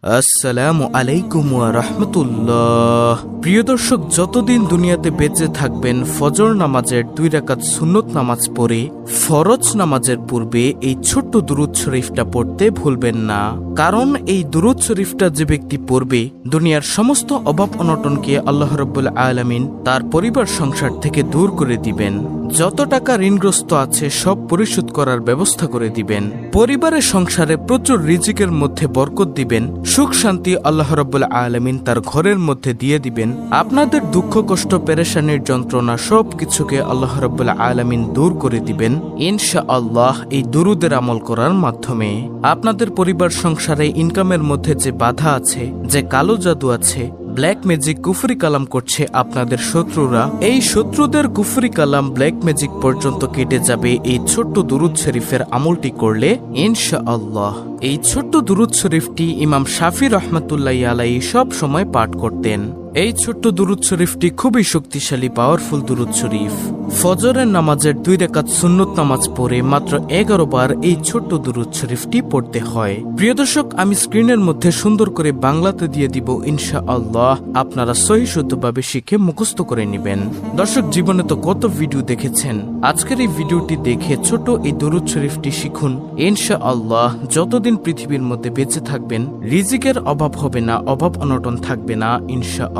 আসসালামু আলাইকুম ওয়া রাহমাতুল্লাহ। প্রিয় দর্শক, যতদিন দুনিয়াতে বেঁচে থাকবেন ফজর নামাজের 2 রাকাত সুন্নত নামাজ পড়ে ফরজ নামাজের পূর্বে এই ছোট্ট দুরূদ শরীফটা পড়তে ভুলবেন না। কারণ এই দুরূদ শরীফটা যে ব্যক্তি পড়বে দুনিয়ার সমস্ত অভাব অনটনকে আল্লাহ রাব্বুল আলামিন তার পরিবার সংসার থেকে দূর করে দিবেন। যত টাকা ঋণগ্রস্ত আছে সব পরিশোধ করার ব্যবস্থা করে দিবেন। পরিবারের সংসারে প্রচুর রিজিকের মধ্যে বরকত দিবেন। সুখ শান্তি আল্লাহ রাব্বুল আলামিন তার ঘরের মধ্যে দিয়ে দিবেন। আপনাদের দুঃখ কষ্ট পেরেশানির যন্ত্রণা সবকিছুকে আল্লাহ রাব্বুল আলামিন দূর করে দিবেন ইনশাআল্লাহ এই দুরূদের আমল করার মাধ্যমে। আপনাদের পরিবার সংসারে ইনকামের মধ্যে যে বাধা আছে, যে কালো জাদু আছে, ব্ল্যাক ম্যাজিক কুফরি কালাম করছে আপনাদের শত্রুরা, এই শত্রুদের কুফরি কালাম ব্ল্যাক ম্যাজিক পর্যন্ত কেটে যাবে এই ছোট্ট দুরূদ শরীফের আমলটি করলে ইনশাআল্লাহ। এই ছোট্ট দুরূদ শরীফটি ইমাম শাফি রহমাতুল্লাহি আলাইহি সব সময় পাঠ করতেন। এই ছোট্ট দুরূদ শরীফটি খুবই শক্তিশালী পাওয়ারফুল দুরূদ শরীফ। ফজরের নামাজের 2 রাকাত সুন্নত নামাজ পড়ে মাত্র 11 বার এই ছোট্ট দুরূদ শরীফটি পড়তে হয়। প্রিয় দর্শক, আমি স্ক্রিনের মধ্যে সুন্দর করে বাংলাতে দিয়ে দিব ইনশাআল্লাহ। আপনারা সহি শুদ্ধভাবে শিখে মুখস্থ করে নেবেন। দর্শক, জীবনে তো কত ভিডিও দেখেছেন, আজকের এই ভিডিওটি দেখে ছোট এই দুরূদ শরীফটি শিখুন ইনশাআল্লাহ। যতদিন পৃথিবীর মধ্যে বেঁচে থাকবেন রিজিকের অভাব হবে না, অভাব অনটন থাকবে না ইনশাআল্লাহ।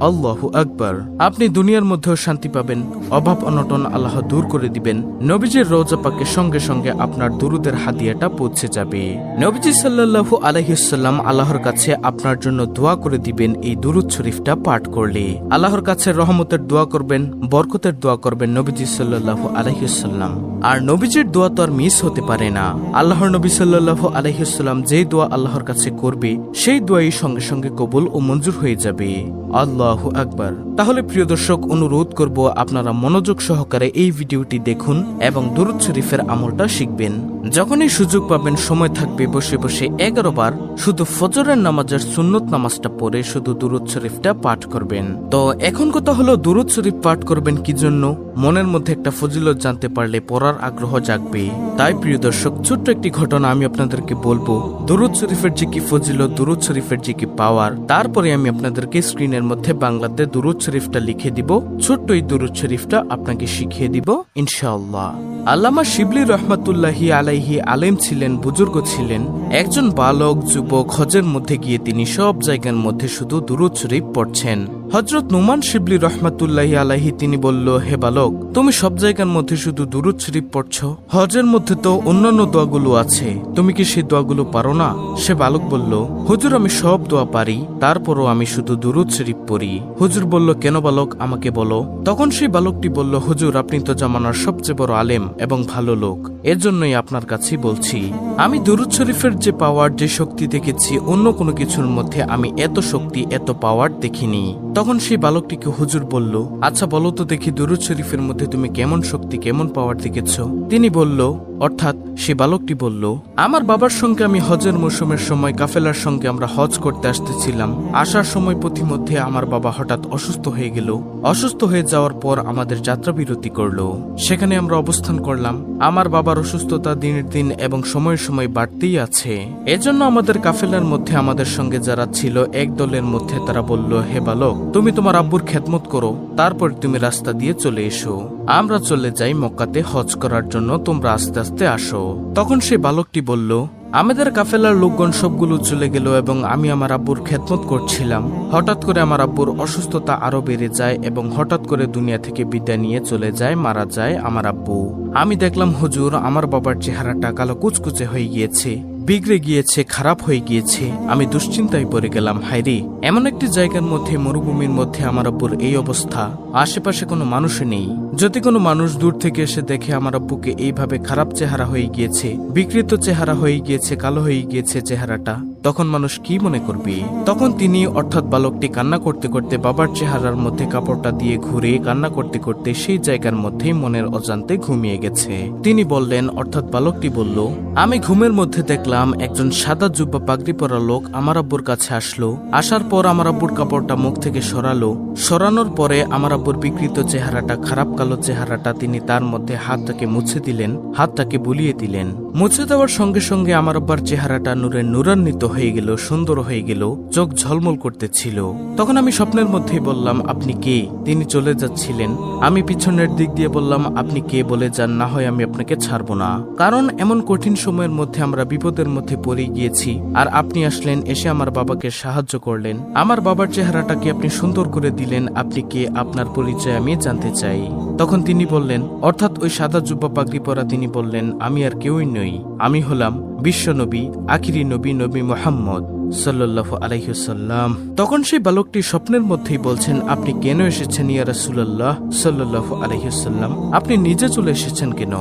আল্লাহু আকবার। আপনি দুনিয়ার মধ্যেও শান্তি পাবেন, অভাব অনটন আল্লাহ দূর করে দিবেন। নবীজির রওজা পাকে সঙ্গে সঙ্গে আপনার দুরূদের হাদিয়াটা পৌঁছে যাবে। নবীজি সাল্লাল্লাহু আলাইহি ওয়াসাল্লাম আল্লাহর কাছে আপনার জন্য দোয়া করে দিবেন এই দুরূদ শরীফটা পাঠ করলে। আল্লাহর কাছে রহমতের দোয়া করবেন, বরকতের দোয়া করবেন নবীজি সাল্লাল্লাহু আলাইহি ওয়াসাল্লাম। আর নবীজির দোয়া তো আর মিস হতে পারে না। আল্লাহর নবী সাল্লাল্লাহু আলাইহি ওয়াসাল্লাম যেই দোয়া আল্লাহর কাছে করবে সেই দোয়াই সঙ্গে সঙ্গে কবুল ও মঞ্জুর হয়ে যাবে। আল্লাহু আকবার। তাহলে প্রিয় দর্শক, অনুরোধ করব আপনারা মনোযোগ সহকারে এই ভিডিওটি দেখুন এবং দুরূদ শরীফের আমলটা শিখবেন। যখনই সুযোগ পাবেন, সময় থাকবে, বসে বসে 11 বার শুধু ফজরের নামাজের সুন্নত নামাজটা পড়ে শুধু দুরূদ শরীফটা পাঠ করবেন। তো এখন কথা হলো, দুরূদ শরীফ পাঠ করবেন কি জন্য? মনের মধ্যে একটা ফজিলত জানতে পারলে পড়ার আগ্রহ জাগবে। তাই প্রিয় দর্শক, ছোট্ট একটি ঘটনা আমি আপনাদেরকে বলবো। দুরূদ শরীফের যে কি ফজিলত, দুরূদ শরীফের যে কি পাওয়ার, তারপরে আমি আপনাদেরকে স্ক্রিনের মধ্যে বাংলাতে দুরূদ শরীফটা লিখে দিব। ছোট্ট এই দুরূদ শরীফটা আপনাকে শিখিয়ে দিব ইনশাআল্লাহ। আল্লামা শিবলি রহমাতুল্লাহি আলাইহি আলেম ছিলেন, বুজুর্গ ছিলেন। একজন বালক যুবক হজের মধ্যে গিয়ে তিনি সব জায়গার মধ্যে শুধু দুরূদ শরীফ পড়ছেন। হযরত নুমান শিবলি রহমাতুল্লাহি আলাইহি তিনি বলল, হে বালক, তুমি সব জায়গার মধ্যে শুধু দুরূদ শরীফ পড়ছো, হজের মধ্যে তো অন্যান্য দোয়াগুলো আছে, তুমি কি সেই দোয়াগুলো পারো না? সে বালক বলল, হুজুর, আমি সব দোয়া পারি, তারপরও আমি শুধু দুরূদ শরীফ পড়ি। হুজুর বলল, কেন বালক, আমাকে বলো। তখন সেই বালকটি বলল, হুজুর, আপনি তো জামানার সবচেয়ে বড় আলেম এবং ভালো লোক, এর জন্যই আপনার কাছেই বলছি। আমি দুরূদ শরীফের যে পাওয়ার, যে শক্তি দেখেছি, অন্য কোনো কিছুর মধ্যে আমি এত শক্তি, এত পাওয়ার দেখিনি। তখন সেই বালকটিকে হুজুর বলল, আচ্ছা বলো তো দেখি, দুরূদ শরীফের মধ্যে তুমি কেমন শক্তি, কেমন পাওয়ার দেখেছ? তিনি বলল, অর্থাৎ সে বালকটি বলল, আমার বাবার সঙ্গে আমি হজের মৌসুমের সময় কাফেলার সঙ্গে আমরা হজ করতে আসতেছিলাম। আসার সময় পথিমধ্যে আমার বাবা হঠাৎ অসুস্থ হয়ে গেল। অসুস্থ হয়ে যাওয়ার পর আমাদের যাত্রা বিরতি করলো। সেখানে আমরা অবস্থান করলাম। আমার বাবার অসুস্থতা দিনের দিন এবং সময়ের সময় বাড়তেই আছে। এজন্য আমাদের কাফেলার মধ্যে আমাদের সঙ্গে যারা ছিল এক দলের মধ্যে তারা বলল, হে বালক, তুমি তোমার আব্বুর খেদমত করো, তারপর তুমি রাস্তা দিয়ে চলে এসো। আমরা চলে যাই মক্কাতে হজ করার জন্য, তোমরা আস্তে আস্তে আসো। তখন সে বালকটি বলল, আমাদের কাফেলার লোকগণ সবগুলো চলে গেল এবং আমি আমার আব্বুর খেদমত করছিলাম। হঠাৎ করে আমার আব্বুর অসুস্থতা আরো বেড়ে যায় এবং হঠাৎ করে দুনিয়া থেকে বিদায় নিয়ে চলে যায়, মারা যায় আমার আব্বু। আমি দেখলাম হুজুর, আমার বাবার চেহারাটা কালো কুচকুচে হয়ে গিয়েছে, বিগড়ে গিয়েছে, খারাপ হয়ে গিয়েছে। আমি দুশ্চিন্তায় পড়ে গেলাম। হায়রে, এমন একটি জায়গার মধ্যে, মরুভূমির মধ্যে আমার আব্বুর এই অবস্থা, আশেপাশে কোনো মানুষ নেই। যদি কোনো মানুষ দূর থেকে এসে দেখে আমার আব্বুকে এইভাবে খারাপ চেহারা হয়ে গিয়েছে, বিকৃত চেহারা হয়ে গিয়েছে, কালো হয়ে গিয়েছে চেহারাটা, তখন মানুষ কি মনে করবে? তখন তিনি অর্থাৎ বালকটি কান্না করতে করতে বাবার চেহারার মধ্যে কাপড়টা দিয়ে ঘুরে কান্না করতে করতে সেই জায়গার মধ্যেই মনের অজান্তে ঘুমিয়ে গেছে। তিনি বললেন, অর্থাৎ বালকটি বলল, আমি ঘুমের মধ্যে দেখলাম একজন সাদা জুব্বা পাগড়ি পরা লোক আমার আব্বুর কাছে আসলো। আসার পর আমার আব্বুর কাপড়টা মুখ থেকে সরালো। সরানোর পরে আমার আব্বু আব্বুর বিকৃত চেহারাটা, খারাপ কালো চেহারাটা, তিনি তার মধ্যে হাতটাকে মুছে দিলেন, হাতটাকে বুলিয়ে দিলেন। মুছে দেওয়ার সঙ্গে সঙ্গে আমার আব্বার চেহারাটা নূরে নূরান্বিত হয়ে গেল, সুন্দর হয়ে গেল, চোখ ঝলমল করতেছিল। তখন আমি স্বপ্নের মধ্যেই বললাম, আপনি কে? তিনি চলে যাচ্ছিলেন। আমি পিছনের দিক দিয়ে বললাম, আপনি কে বলে যান, না হয় আমি আপনাকে ছাড়বো না। কারণ এমন কঠিন সময়ের মধ্যে আমরা বিপদের মধ্যে পড়ে গিয়েছি, আর আপনি আসলেন, এসে আমার বাবাকে সাহায্য করলেন, আমার বাবার চেহারাটাকে আপনি সুন্দর করে দিলেন। আপনি কে? আপনার পরিচয় আমি জানতে চাই। তখন তিনি বললেন, অর্থাৎ ওই সাদা জুব্বা পাগড়ি পরা তিনি বললেন, আমি আর কেউই নই, আমি হলাম বিশ্বনবী, আখিরি নবী, নবী মুহাম্মদ সাল্লাল্লাহু আলাইহি ওয়াসাল্লাম। তখন সেই বালকটি স্বপ্নের মধ্যেই বলছেন, আপনি কেন এসেছেন ইয়া রাসূলুল্লাহ সাল্লাল্লাহু আলাইহি ওয়াসাল্লাম? আপনি নিজে চলে এসেছেন কেন?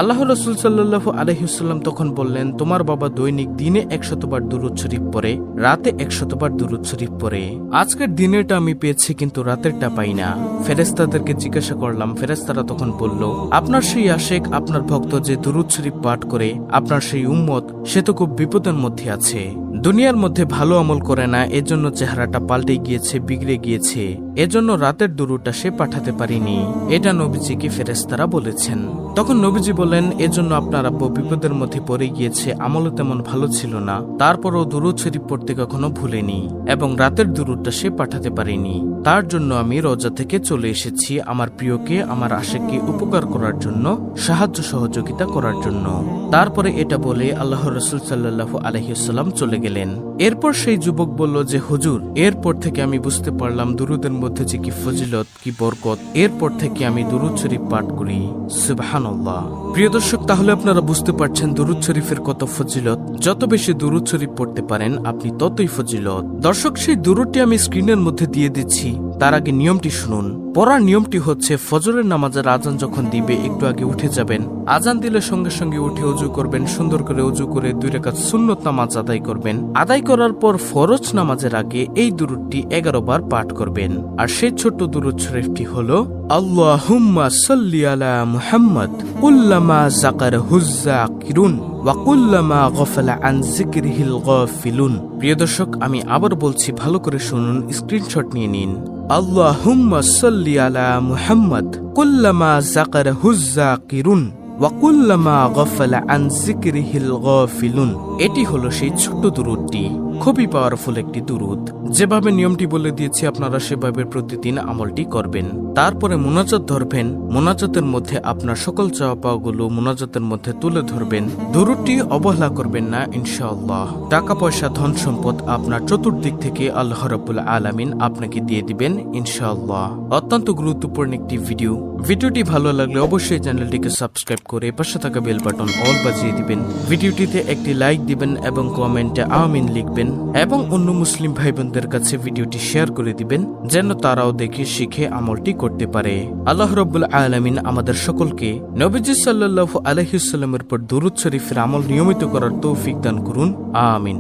আল্লাহ রাসূল সাল্লাল্লাহু আলাইহি ওয়াসাল্লাম তখন বললেন, তোমার বাবা দৈনিক দিনে 100 বার দুরূদ শরীফ পড়ে, রাতে 100 বার দুরূদ শরীফ পড়ে। আজকের দিনেরটা আমি পেয়েছি, কিন্তু রাতেরটা পাই না। ফেরেশতাদেরকে জিজ্ঞাসা করলাম, ফেরেশতারা তখন বলল, আপনার সেই আশেক, আপনার ভক্ত যে দুরূদ শরীফ পাঠ করে, আপনার সেই উম্মত, সে তো খুব বিপদের মধ্যে আছে, দুনিয়ার মধ্যে ভালো আমল করে না, এজন্য চেহারাটা পাল্টে গিয়েছে, বিগড়ে গিয়েছে, এজন্য রাতের দুরূদটা সে পাঠাতে পারিনি। এটা নবীজিকে ফেরেশতারা বলেছেন। তখন নবীজি বলেন, এজন্য আপনার আব্বু বিপদের মধ্যে পড়ে গিয়েছে, আমলও তেমন ভালো ছিল না, তারপরও দুরূদ শরীফ পড়তে কখনো ভুলেনি, এবং রাতের দুরূদটা সে পাঠাতে পারেনি। তার জন্য আমি রওজা থেকে চলে এসেছি, আমার প্রিয়কে, আমার আশেককে উপকার করার জন্য, সাহায্য সহযোগিতা করার জন্য। তারপরে এটা বলে আল্লাহ রাসূল সাল্লাল্লাহু আলাইহি ওয়াসাল্লাম চলে গেলেন। এরপর সেই যুবক বলল যে, হুজুর, এরপর থেকে আমি বুঝতে পারলাম দুরূদের মধ্যে যে কি ফজিলত, কি বরকত। এরপর থেকে আমি দুরূদ শরীফ পাঠ করি। সুবহানাল্লাহ। প্রিয় দর্শক, তাহলে আপনারা বুঝতে পারছেন দুরূদ শরীফের কত ফজিলত। যত বেশি দুরূদ শরীফ পড়তে পারেন আপনি ততই ফজিলত। দর্শক, সেই দুরূদটি আমি স্ক্রিনের মধ্যে দিয়ে দিচ্ছি, তার আগে নিয়মটি শুনুন। পড়ার নিয়মটি হচ্ছে, ফজরের নামাজের আজান যখন দিবে একটু আগে উঠে যাবেন, আজান দিলে সঙ্গে সঙ্গে উঠে ওযু করবেন, সুন্দর করে ওযু করে 2 রাকাত সুন্নত নামাজ আদায় করবেন। আদায় করার পর ফরজ নামাজের আগে এই দুরূদটি 11 বার পাঠ করবেন। আর সেই ছোট্ট দুরূদ শরীফটি হলো, আল্লাহুম্মা সাল্লি আলা মুহাম্মদ কুল্লামা যাকারহুজ যাকিরুন ওয়া কুল্লামা গাফালা আন যিকরিহিল গাফিলুন। প্রিয় দর্শক, আমি আবার বলছি, ভালো করে শুনুন, স্ক্রিনশট নিয়ে নিন। আল্লাহুম্মা সাল্লি আলা মুহাম্মদ কুল্লামা যাকারহুজ যাকিরুন ওয়া কুল্লামা গাফালা আন যিকরিহিল গাফিলুন। এটি হলো সেই ছোট্ট দুরূদটি, খুবই পাওয়ারফুল একটি দুরূদ। যেভাবে নিয়মটি বলে দিয়েছি আপনারা সেভাবে প্রতিদিন আমলটি করবেন। তারপরে মুনাজাত ধরবেন, মুনাজাতের মধ্যে আপনার সকল চাওয়া পাওয়াগুলো মুনাজাতের মধ্যে তুলে ধরবেন। দুরূদটি অবহেলা করবেন না ইনশাআল্লাহ। টাকা পয়সা, ধন সম্পদ আপনার চতুর্দিক থেকে আল্লাহ রাব্বুল আলামিন আপনাকে দিয়ে দিবেন ইনশাআল্লাহ। অত্যন্ত গুরুত্বপূর্ণ একটি ভিডিও। ভিডিওটি ভালো লাগলে অবশ্যই চ্যানেলটিকে সাবস্ক্রাইব করে পাশে থাকা বেল বাটন অল বাজিয়ে দিবেন। ভিডিওটিতে একটি লাইক দিবেন এবং কমেন্টে আমিন লিখবেন, এবং অন্য মুসলিম ভাই বোনদের কাছে ভিডিওটি শেয়ার করে দিবেন, যেন তারাও দেখে শিখে আমলটি করতে পারে। আল্লাহ রাব্বুল আলামিন আমাদের সকলকে নবীজি সাল্লাল্লাহু আলাইহি ওয়াসাল্লামের উপর দুরূদ শরীফের আমল নিয়মিত করার তৌফিক দান করুন। আমিন।